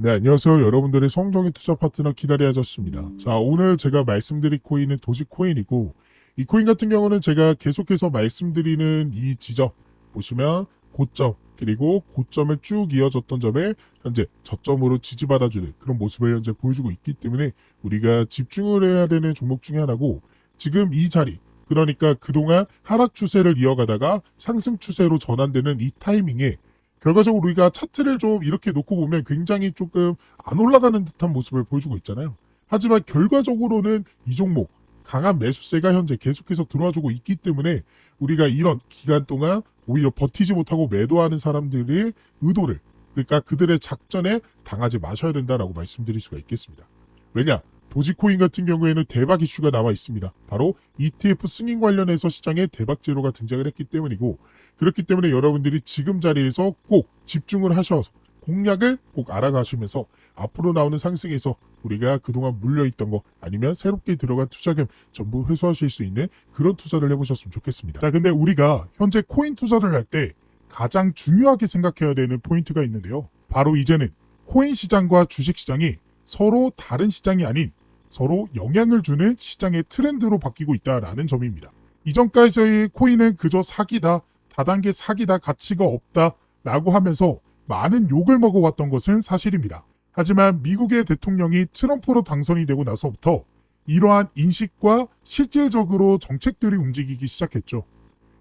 네, 안녕하세요. 여러분들의 성경의 투자 파트너 키다리 아저씨입니다. 자, 오늘 제가 말씀드릴 코인은 도지코인이고, 이 코인 같은 경우는 제가 계속해서 말씀드리는 이 지점, 보시면 고점, 그리고 고점을 쭉 이어졌던 점을 현재 저점으로 지지받아주는 그런 모습을 현재 보여주고 있기 때문에 우리가 집중을 해야 되는 종목 중에 하나고, 지금 이 자리, 그러니까 그동안 하락 추세를 이어가다가 상승 추세로 전환되는 이 타이밍에 결과적으로 우리가 차트를 좀 이렇게 놓고 보면 굉장히 조금 안 올라가는 듯한 모습을 보여주고 있잖아요. 하지만 결과적으로는 이 종목 강한 매수세가 현재 계속해서 들어와주고 있기 때문에 우리가 이런 기간 동안 오히려 버티지 못하고 매도하는 사람들의 의도를, 그러니까 그들의 작전에 당하지 마셔야 된다라고 말씀드릴 수가 있겠습니다. 왜냐? 도지코인 같은 경우에는 대박 이슈가 나와 있습니다. 바로 ETF 승인 관련해서 시장에 대박 재료가 등장을 했기 때문이고, 그렇기 때문에 여러분들이 지금 자리에서 꼭 집중을 하셔서 공략을 꼭 알아가시면서 앞으로 나오는 상승에서 우리가 그동안 물려있던 거 아니면 새롭게 들어간 투자금 전부 회수하실 수 있는 그런 투자를 해보셨으면 좋겠습니다. 자, 근데 우리가 현재 코인 투자를 할 때 가장 중요하게 생각해야 되는 포인트가 있는데요. 바로 이제는 코인 시장과 주식 시장이 서로 다른 시장이 아닌 서로 영향을 주는 시장의 트렌드로 바뀌고 있다라는 점입니다. 이전까지의 코인은 그저 사기다, 다단계 사기다, 가치가 없다 라고 하면서 많은 욕을 먹어왔던 것은 사실입니다. 하지만 미국의 대통령이 트럼프로 당선이 되고 나서부터 이러한 인식과 실질적으로 정책들이 움직이기 시작했죠.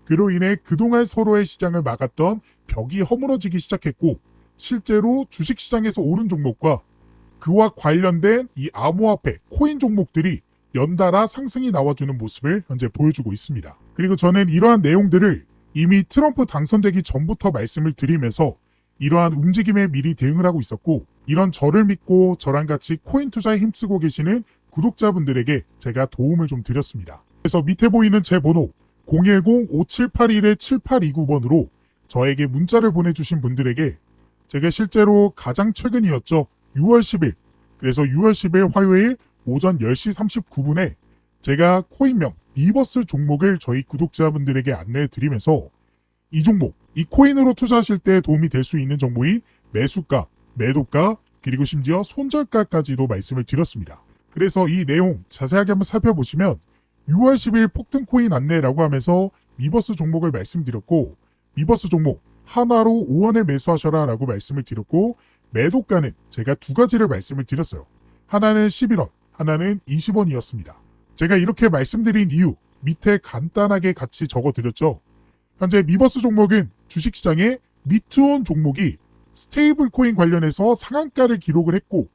그로 인해 그동안 서로의 시장을 막았던 벽이 허물어지기 시작했고, 실제로 주식시장에서 오른 종목과 그와 관련된 이 암호화폐, 코인 종목들이 연달아 상승이 나와주는 모습을 현재 보여주고 있습니다. 그리고 저는 이러한 내용들을 이미 트럼프 당선되기 전부터 말씀을 드리면서 이러한 움직임에 미리 대응을 하고 있었고, 이런 저를 믿고 저랑 같이 코인 투자에 힘쓰고 계시는 구독자분들에게 제가 도움을 좀 드렸습니다. 그래서 밑에 보이는 제 번호 010-5781-7829번으로 저에게 문자를 보내주신 분들에게 제가 실제로 가장 최근이었죠. 6월 10일, 그래서 6월 10일 화요일 오전 10시 39분에 제가 코인명 미버스 종목을 저희 구독자분들에게 안내해 드리면서 이 종목, 이 코인으로 투자하실 때 도움이 될 수 있는 정보인 매수가, 매도가, 그리고 심지어 손절가까지도 말씀을 드렸습니다. 그래서 이 내용 자세하게 한번 살펴보시면 6월 10일 폭등 코인 안내라고 하면서 미버스 종목을 말씀드렸고, 미버스 종목 하나로 5원에 매수하셔라 라고 말씀을 드렸고, 매도가는 제가 두 가지를 말씀을 드렸어요. 하나는 11원, 하나는 20원이었습니다. 제가 이렇게 말씀드린 이유 밑에 간단하게 같이 적어드렸죠. 현재 미버스 종목은 주식시장에 미투온 종목이 스테이블 코인 관련해서 상한가를 기록을 했고,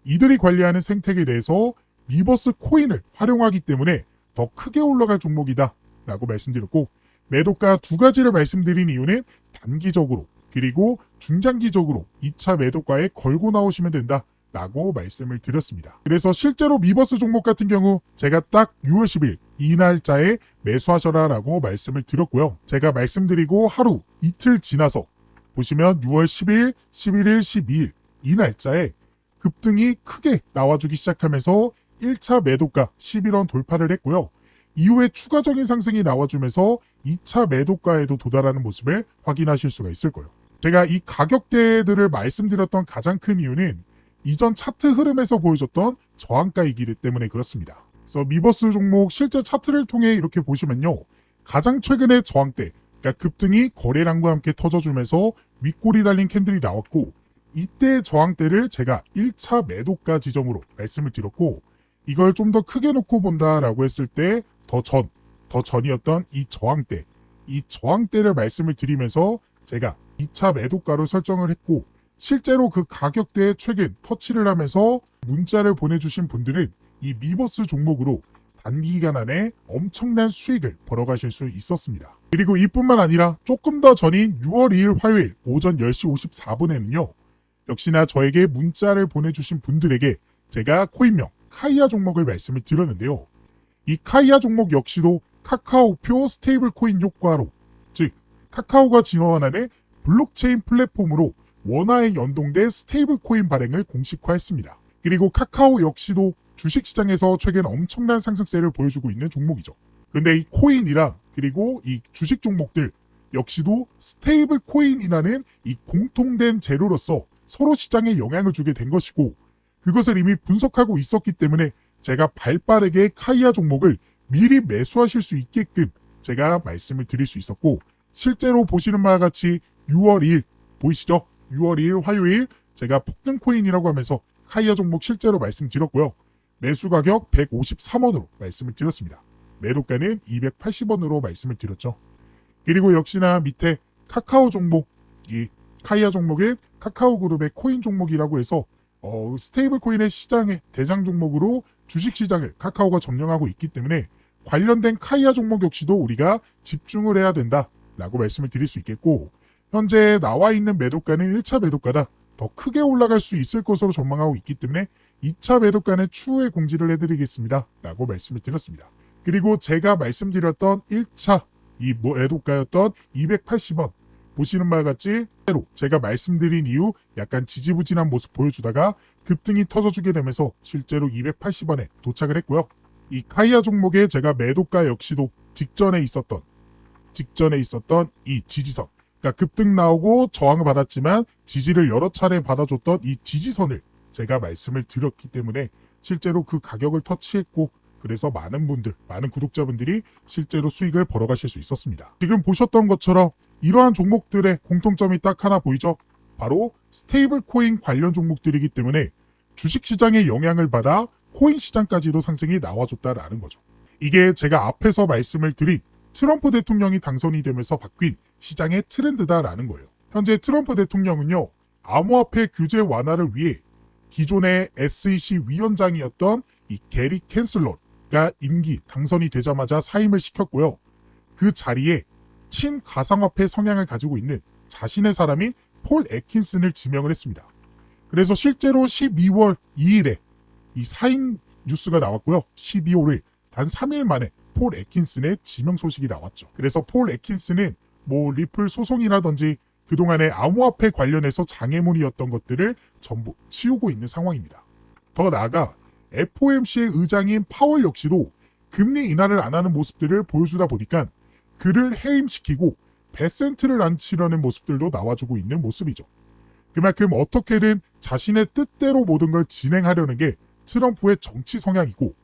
이들이 관리하는 생태계에 대해서 미버스 코인을 활용하기 때문에 더 크게 올라갈 종목이다 라고 말씀드렸고, 매도가 두 가지를 말씀드린 이유는 단기적으로 그리고 중장기적으로 2차 매도가에 걸고 나오시면 된다 라고 말씀을 드렸습니다. 그래서 실제로 미버스 종목 같은 경우 제가 딱 6월 10일 이 날짜에 매수하셔라 라고 말씀을 드렸고요. 제가 말씀드리고 하루 이틀 지나서 보시면 6월 10일, 11일, 12일 이 날짜에 급등이 크게 나와주기 시작하면서 1차 매도가 11원 돌파를 했고요. 이후에 추가적인 상승이 나와주면서 2차 매도가에도 도달하는 모습을 확인하실 수가 있을 거예요. 제가 이 가격대들을 말씀드렸던 가장 큰 이유는 이전 차트 흐름에서 보여줬던 저항가이기 때문에 그렇습니다. 그래서 미버스 종목 실제 차트를 통해 이렇게 보시면요. 가장 최근의 저항대, 그러니까 급등이 거래량과 함께 터져주면서 윗골이 달린 캔들이 나왔고, 이때 저항대를 제가 1차 매도가 지점으로 말씀을 드렸고, 이걸 좀 더 크게 놓고 본다라고 했을 때 더 전이었던 이 저항대를 말씀을 드리면서 제가 2차 매도가로 설정을 했고, 실제로 그 가격대에 최근 터치를 하면서 문자를 보내주신 분들은 이 미버스 종목으로 단기간 안에 엄청난 수익을 벌어가실 수 있었습니다. 그리고 이뿐만 아니라 조금 더 전인 6월 2일 화요일 오전 10시 54분에는요. 역시나 저에게 문자를 보내주신 분들에게 제가 코인명 카이아 종목을 말씀을 드렸는데요. 이 카이아 종목 역시도 카카오표 스테이블 코인 효과로, 즉 카카오가 진화하는 블록체인 플랫폼으로 원화에 연동된 스테이블 코인 발행을 공식화했습니다. 그리고 카카오 역시도 주식시장에서 최근 엄청난 상승세를 보여주고 있는 종목이죠. 근데 이 코인이랑 그리고 이 주식 종목들 역시도 스테이블 코인이라는 이 공통된 재료로서 서로 시장에 영향을 주게 된 것이고 그것을 이미 분석하고 있었기 때문에 제가 발빠르게 카이아 종목을 미리 매수하실 수 있게끔 제가 말씀을 드릴 수 있었고 실제로 보시는 바와 같이 6월 2일 보이시죠? 6월 2일 화요일 제가 폭등코인이라고 하면서 카이아 종목 실제로 말씀드렸고요. 매수 가격 153원으로 말씀을 드렸습니다. 매도가는 280원으로 말씀을 드렸죠. 그리고 역시나 밑에 카카오 종목, 이 카이아 종목은 카카오그룹의 코인 종목이라고 해서 스테이블 코인의 시장의 대장 종목으로 주식시장을 카카오가 점령하고 있기 때문에 관련된 카이아 종목 역시도 우리가 집중을 해야 된다라고 말씀을 드릴 수 있겠고 현재 나와 있는 매도가는 1차 매도가다 더 크게 올라갈 수 있을 것으로 전망하고 있기 때문에 2차 매도가는 추후에 공지를 해드리겠습니다 라고 말씀을 드렸습니다. 그리고 제가 말씀드렸던 1차 이 매도가였던 280원 보시는 바와 같이 제가 말씀드린 이후 약간 지지부진한 모습 보여주다가 급등이 터져주게 되면서 실제로 280원에 도착을 했고요. 이 카이아 종목에 제가 매도가 역시도 직전에 있었던 이 지지선 그러니까 급등 나오고 저항을 받았지만 지지를 여러 차례 받아줬던 이 지지선을 제가 말씀을 드렸기 때문에 실제로 그 가격을 터치했고 그래서 많은 구독자분들이 실제로 수익을 벌어가실 수 있었습니다. 지금 보셨던 것처럼 이러한 종목들의 공통점이 딱 하나 보이죠? 바로 스테이블 코인 관련 종목들이기 때문에 주식시장의 영향을 받아 코인 시장까지도 상승이 나와줬다라는 거죠. 이게 제가 앞에서 말씀을 드린 트럼프 대통령이 당선이 되면서 바뀐 시장의 트렌드다라는 거예요. 현재 트럼프 대통령은요. 암호화폐 규제 완화를 위해 기존의 SEC 위원장이었던 이 게리 캔슬러가 임기 당선이 되자마자 사임을 시켰고요. 그 자리에 친가상화폐 성향을 가지고 있는 자신의 사람인 폴 애킨슨을 지명을 했습니다. 그래서 실제로 12월 2일에 이 사임 뉴스가 나왔고요. 12월 단 3일 만에 폴 애킨슨의 지명 소식이 나왔죠. 그래서 폴 애킨슨은 리플 소송이라든지 그동안의 암호화폐 관련해서 장애물이었던 것들을 전부 치우고 있는 상황입니다. 더 나아가 FOMC의 의장인 파월 역시도 금리 인하를 안 하는 모습들을 보여주다 보니까 그를 해임시키고 배센트를 안 치려는 모습들도 나와주고 있는 모습이죠. 그만큼 어떻게든 자신의 뜻대로 모든 걸 진행하려는 게 트럼프의 정치 성향이고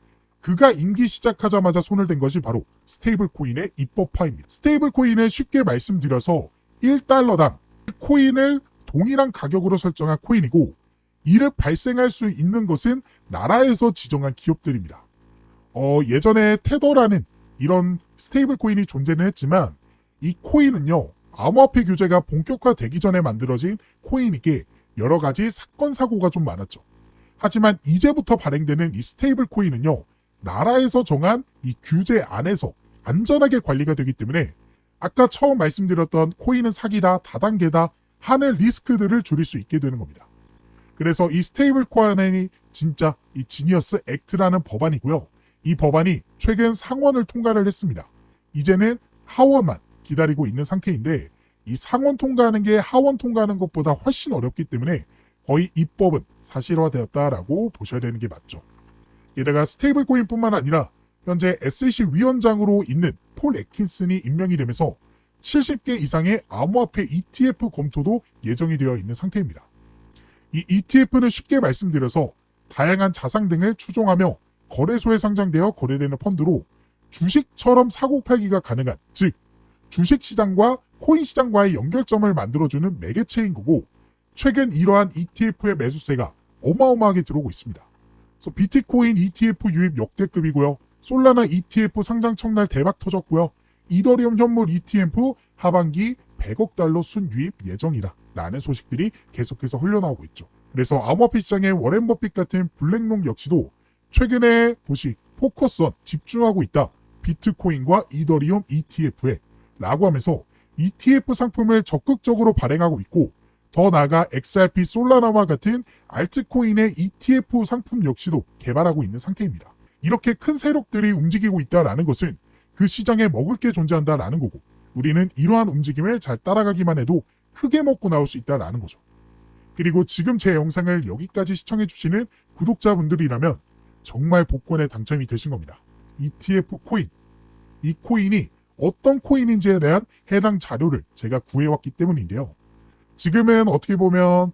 그가 임기 시작하자마자 손을 댄 것이 바로 스테이블 코인의 입법화입니다. 스테이블 코인은 쉽게 말씀드려서 1달러당 코인을 동일한 가격으로 설정한 코인이고 이를 발생할 수 있는 것은 나라에서 지정한 기업들입니다. 예전에 테더라는 이런 스테이블 코인이 존재는 했지만 이 코인은요. 암호화폐 규제가 본격화되기 전에 만들어진 코인이기에 여러 가지 사건 사고가 좀 많았죠. 하지만 이제부터 발행되는 이 스테이블 코인은요. 나라에서 정한 이 규제 안에서 안전하게 관리가 되기 때문에 아까 처음 말씀드렸던 코인은 사기다, 다단계다 하는 리스크들을 줄일 수 있게 되는 겁니다. 그래서 이 스테이블 코인이 진짜 이 지니어스 액트라는 법안이고요. 이 법안이 최근 상원을 통과를 했습니다. 이제는 하원만 기다리고 있는 상태인데 이 상원 통과하는 게 하원 통과하는 것보다 훨씬 어렵기 때문에 거의 입법은 사실화되었다라고 보셔야 되는 게 맞죠. 게다가 스테이블 코인뿐만 아니라 현재 SEC 위원장으로 있는 폴 애킨슨이 임명이 되면서 70개 이상의 암호화폐 ETF 검토도 예정이 되어 있는 상태입니다. 이 ETF는 쉽게 말씀드려서 다양한 자산 등을 추종하며 거래소에 상장되어 거래되는 펀드로 주식처럼 사고팔기가 가능한, 즉 주식시장과 코인시장과의 연결점을 만들어주는 매개체인 거고 최근 이러한 ETF의 매수세가 어마어마하게 들어오고 있습니다. 그래서 비트코인 ETF 유입 역대급이고요. 솔라나 ETF 상장 첫날 대박 터졌고요. 이더리움 현물 ETF 하반기 100억 달러 순유입 예정이다 라는 소식들이 계속해서 흘러나오고 있죠. 그래서 암호화폐 시장의 워렌 버핏 같은 블랙록 역시도 최근에 포커스온 집중하고 있다. 비트코인과 이더리움 ETF에 라고 하면서 ETF 상품을 적극적으로 발행하고 있고 더 나아가 XRP 솔라나와 같은 알트코인의 ETF 상품 역시도 개발하고 있는 상태입니다. 이렇게 큰 세력들이 움직이고 있다라는 것은 그 시장에 먹을 게 존재한다라는 거고 우리는 이러한 움직임을 잘 따라가기만 해도 크게 먹고 나올 수 있다라는 거죠. 그리고 지금 제 영상을 여기까지 시청해주시는 구독자분들이라면 정말 복권에 당첨이 되신 겁니다. ETF 코인. 이 코인이 어떤 코인인지에 대한 해당 자료를 제가 구해왔기 때문인데요. 지금은 어떻게 보면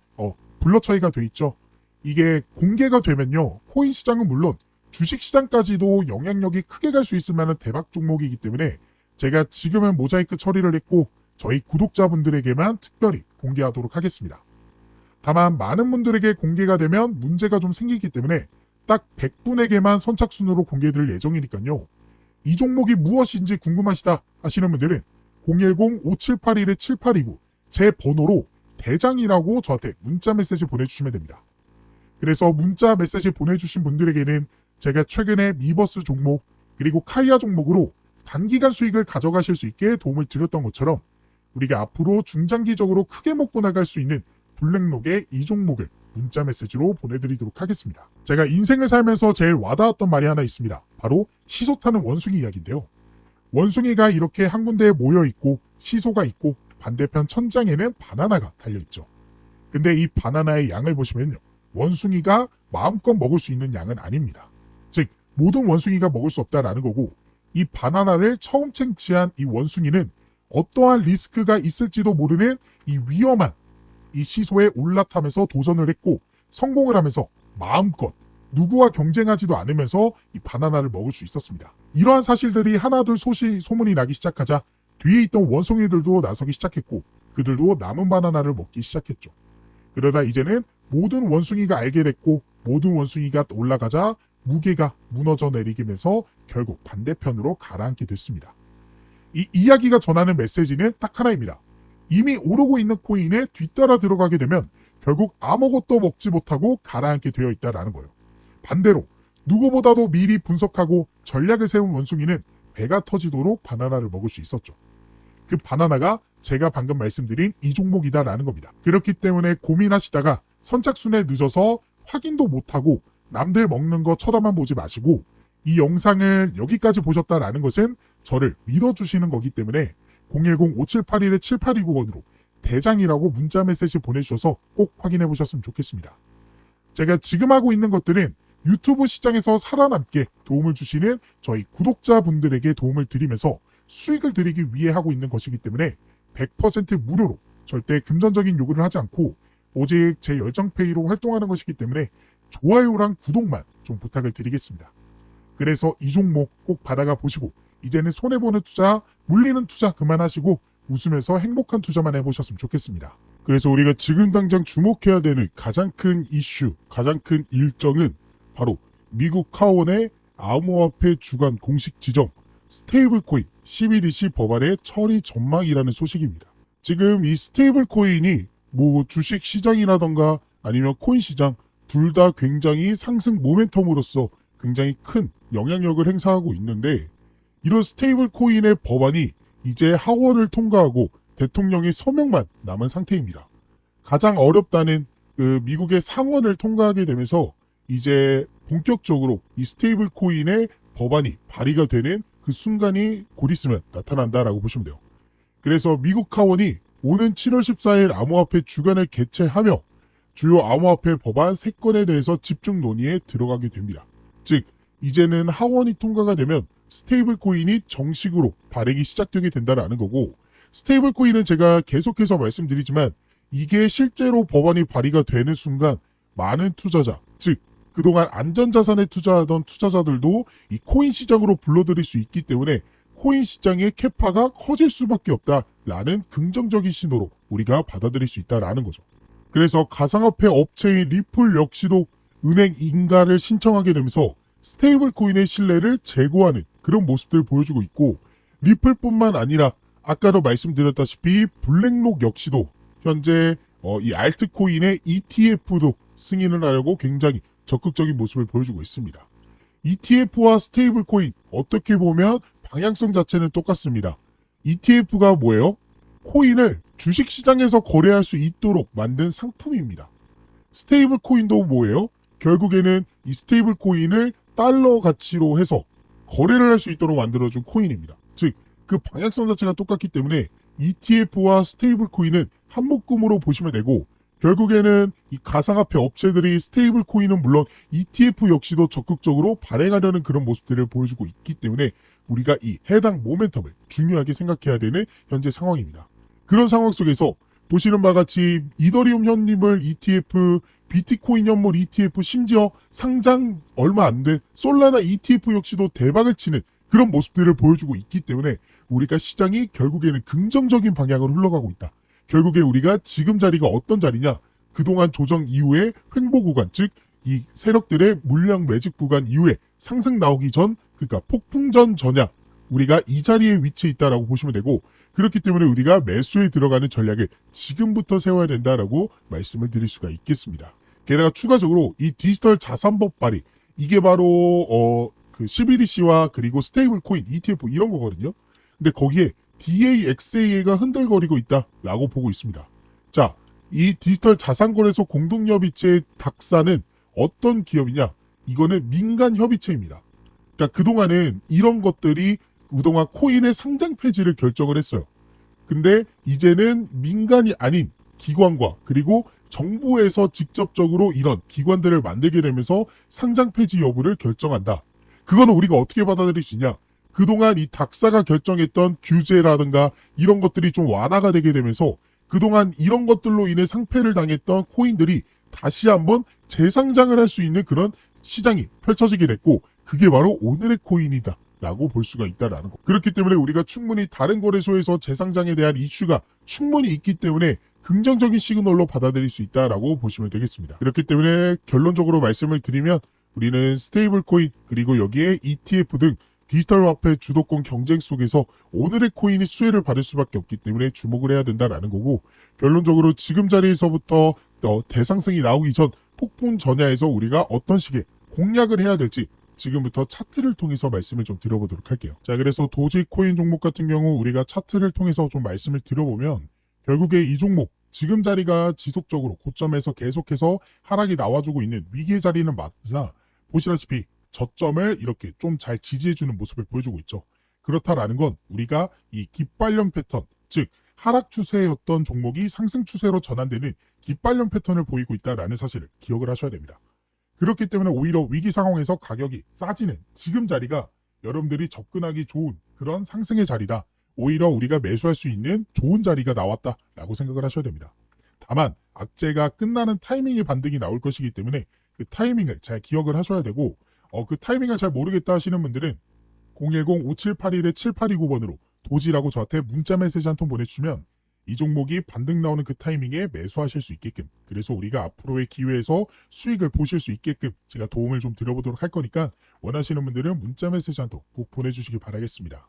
블러 처리가 돼 있죠. 이게 공개가 되면요. 코인 시장은 물론 주식 시장까지도 영향력이 크게 갈 수 있을 만한 대박 종목이기 때문에 제가 지금은 모자이크 처리를 했고 저희 구독자분들에게만 특별히 공개하도록 하겠습니다. 다만 많은 분들에게 공개가 되면 문제가 좀 생기기 때문에 딱 100분에게만 선착순으로 공개해드릴 예정이니까요. 이 종목이 무엇인지 궁금하시다 하시는 분들은 010-5781-7829 제 번호로 대장이라고 저한테 문자 메시지 보내주시면 됩니다. 그래서 문자 메시지 보내주신 분들에게는 제가 최근에 미버스 종목 그리고 카이아 종목으로 단기간 수익을 가져가실 수 있게 도움을 드렸던 것처럼 우리가 앞으로 중장기적으로 크게 먹고 나갈 수 있는 블랙록의 이 종목을 문자 메시지로 보내드리도록 하겠습니다. 제가 인생을 살면서 제일 와닿았던 말이 하나 있습니다. 바로 시소 타는 원숭이 이야기인데요. 원숭이가 이렇게 한 군데에 모여있고 시소가 있고 반대편 천장에는 바나나가 달려있죠. 근데 이 바나나의 양을 보시면요. 원숭이가 마음껏 먹을 수 있는 양은 아닙니다. 즉 모든 원숭이가 먹을 수 없다라는 거고 이 바나나를 처음 채취한 이 원숭이는 어떠한 리스크가 있을지도 모르는 이 위험한 이 시소에 올라타면서 도전을 했고 성공을 하면서 마음껏 누구와 경쟁하지도 않으면서 이 바나나를 먹을 수 있었습니다. 이러한 사실들이 하나둘 소문이 나기 시작하자 뒤에 있던 원숭이들도 나서기 시작했고 그들도 남은 바나나를 먹기 시작했죠. 그러다 이제는 모든 원숭이가 알게 됐고 모든 원숭이가 올라가자 무게가 무너져 내리면서 결국 반대편으로 가라앉게 됐습니다. 이 이야기가 전하는 메시지는 딱 하나입니다. 이미 오르고 있는 코인에 뒤따라 들어가게 되면 결국 아무것도 먹지 못하고 가라앉게 되어 있다는 거예요. 반대로 누구보다도 미리 분석하고 전략을 세운 원숭이는 배가 터지도록 바나나를 먹을 수 있었죠. 그 바나나가 제가 방금 말씀드린 이 종목이다라는 겁니다. 그렇기 때문에 고민하시다가 선착순에 늦어서 확인도 못하고 남들 먹는 거 쳐다만 보지 마시고 이 영상을 여기까지 보셨다라는 것은 저를 믿어주시는 거기 때문에 010-5781-7829번으로 대장이라고 문자 메시지 보내주셔서 꼭 확인해 보셨으면 좋겠습니다. 제가 지금 하고 있는 것들은 유튜브 시장에서 살아남게 도움을 주시는 저희 구독자분들에게 도움을 드리면서 수익을 드리기 위해 하고 있는 것이기 때문에 100% 무료로 절대 금전적인 요구를 하지 않고 오직 제 열정페이로 활동하는 것이기 때문에 좋아요랑 구독만 좀 부탁을 드리겠습니다. 그래서 이 종목 꼭 받아가 보시고 이제는 손해보는 투자, 물리는 투자 그만하시고 웃으면서 행복한 투자만 해보셨으면 좋겠습니다. 그래서 우리가 지금 당장 주목해야 되는 가장 큰 이슈, 가장 큰 일정은 바로 미국 카원의 암호화폐 주간 공식 지정 스테이블 코인 CBDC 법안의 처리 전망이라는 소식입니다. 지금 이 스테이블 코인이 뭐 주식 시장이라던가 아니면 코인 시장 둘 다 굉장히 상승 모멘텀으로서 굉장히 큰 영향력을 행사하고 있는데 이런 스테이블 코인의 법안이 이제 하원을 통과하고 대통령의 서명만 남은 상태입니다. 가장 어렵다는 그 미국의 상원을 통과하게 되면서 이제 본격적으로 이 스테이블 코인의 법안이 발의가 되는 그 순간이 곧 있으면 나타난다라고 보시면 돼요. 그래서 미국 하원이 오는 7월 14일 암호화폐 주간을 개최하며 주요 암호화폐 법안 3건에 대해서 집중 논의에 들어가게 됩니다. 즉 이제는 하원이 통과가 되면 스테이블 코인이 정식으로 발행이 시작되게 된다는 거고 스테이블 코인은 제가 계속해서 말씀드리지만 이게 실제로 법안이 발의가 되는 순간 많은 투자자, 즉 그동안 안전자산에 투자하던 투자자들도 이 코인 시장으로 불러들일 수 있기 때문에 코인 시장의 캐파가 커질 수밖에 없다라는 긍정적인 신호로 우리가 받아들일 수 있다라는 거죠. 그래서 가상화폐 업체인 리플 역시도 은행 인가를 신청하게 되면서 스테이블 코인의 신뢰를 제고하는 그런 모습들을 보여주고 있고 리플뿐만 아니라 아까도 말씀드렸다시피 블랙록 역시도 현재 이 알트코인의 ETF도 승인을 하려고 굉장히 적극적인 모습을 보여주고 있습니다. ETF와 스테이블 코인 어떻게 보면 방향성 자체는 똑같습니다. ETF가 뭐예요? 코인을 주식시장에서 거래할 수 있도록 만든 상품입니다. 스테이블 코인도 뭐예요? 결국에는 이 스테이블 코인을 달러 가치로 해서 거래를 할 수 있도록 만들어준 코인입니다. 즉, 그 방향성 자체가 똑같기 때문에 ETF와 스테이블 코인은 한 묶음으로 보시면 되고 결국에는 이 가상화폐 업체들이 스테이블 코인은 물론 ETF 역시도 적극적으로 발행하려는 그런 모습들을 보여주고 있기 때문에 우리가 이 해당 모멘텀을 중요하게 생각해야 되는 현재 상황입니다. 그런 상황 속에서 보시는 바와 같이 이더리움 현물 ETF, 비트코인 현물 ETF, 심지어 상장 얼마 안 된 솔라나 ETF 역시도 대박을 치는 그런 모습들을 보여주고 있기 때문에 우리가 시장이 결국에는 긍정적인 방향으로 흘러가고 있다. 결국에 우리가 지금 자리가 어떤 자리냐? 그동안 조정 이후에 횡보 구간, 즉 이 세력들의 물량 매집 구간 이후에 상승 나오기 전, 그러니까 폭풍전 전야, 우리가 이 자리에 위치해 있다라고 보시면 되고, 그렇기 때문에 우리가 매수에 들어가는 전략을 지금부터 세워야 된다라고 말씀을 드릴 수가 있겠습니다. 게다가 추가적으로 이 디지털 자산법 발의, 이게 바로 그 CBDC와 그리고 스테이블 코인, ETF 이런 거거든요. 근데 거기에 DAXA가 흔들거리고 있다라고 보고 있습니다. 자, 이 디지털 자산거래소 공동협의체 닥사는 어떤 기업이냐? 이거는 민간 협의체입니다. 그러니까 그동안은 이런 것들이 그동안 코인의 상장 폐지를 결정을 했어요. 근데 이제는 민간이 아닌 기관과 그리고 정부에서 직접적으로 이런 기관들을 만들게 되면서 상장 폐지 여부를 결정한다. 그거는 우리가 어떻게 받아들일 수 있냐? 그동안 이 닥사가 결정했던 규제라든가 이런 것들이 좀 완화가 되게 되면서 그동안 이런 것들로 인해 상폐를 당했던 코인들이 다시 한번 재상장을 할 수 있는 그런 시장이 펼쳐지게 됐고, 그게 바로 오늘의 코인이다 라고 볼 수가 있다라는 거. 그렇기 때문에 우리가 충분히 다른 거래소에서 재상장에 대한 이슈가 충분히 있기 때문에 긍정적인 시그널로 받아들일 수 있다라고 보시면 되겠습니다. 그렇기 때문에 결론적으로 말씀을 드리면 우리는 스테이블 코인 그리고 여기에 ETF 등 디지털 화폐 주도권 경쟁 속에서 오늘의 코인이 수혜를 받을 수밖에 없기 때문에 주목을 해야 된다라는 거고, 결론적으로 지금 자리에서부터 대상승이 나오기 전 폭풍 전야에서 우리가 어떤 식의 공략을 해야 될지 지금부터 차트를 통해서 말씀을 좀 드려보도록 할게요. 자, 그래서 도지코인 종목 같은 경우 우리가 차트를 통해서 좀 말씀을 드려보면 결국에 이 종목 지금 자리가 지속적으로 고점에서 계속해서 하락이 나와주고 있는 위기의 자리는 맞으나 보시다시피 저점을 이렇게 좀 잘 지지해주는 모습을 보여주고 있죠. 그렇다라는 건 우리가 이 깃발령 패턴, 즉 하락 추세였던 종목이 상승 추세로 전환되는 깃발령 패턴을 보이고 있다라는 사실을 기억을 하셔야 됩니다. 그렇기 때문에 오히려 위기 상황에서 가격이 싸지는 지금 자리가 여러분들이 접근하기 좋은 그런 상승의 자리다. 오히려 우리가 매수할 수 있는 좋은 자리가 나왔다라고 생각을 하셔야 됩니다. 다만 악재가 끝나는 타이밍에 반등이 나올 것이기 때문에 그 타이밍을 잘 기억을 하셔야 되고, 그 타이밍을 잘 모르겠다 하시는 분들은 010-5781-7829번으로 도지라고 저한테 문자 메시지 한 통 보내주시면 이 종목이 반등 나오는 그 타이밍에 매수하실 수 있게끔, 그래서 우리가 앞으로의 기회에서 수익을 보실 수 있게끔 제가 도움을 좀 드려보도록 할 거니까 원하시는 분들은 문자 메시지 한 통 꼭 보내주시기 바라겠습니다.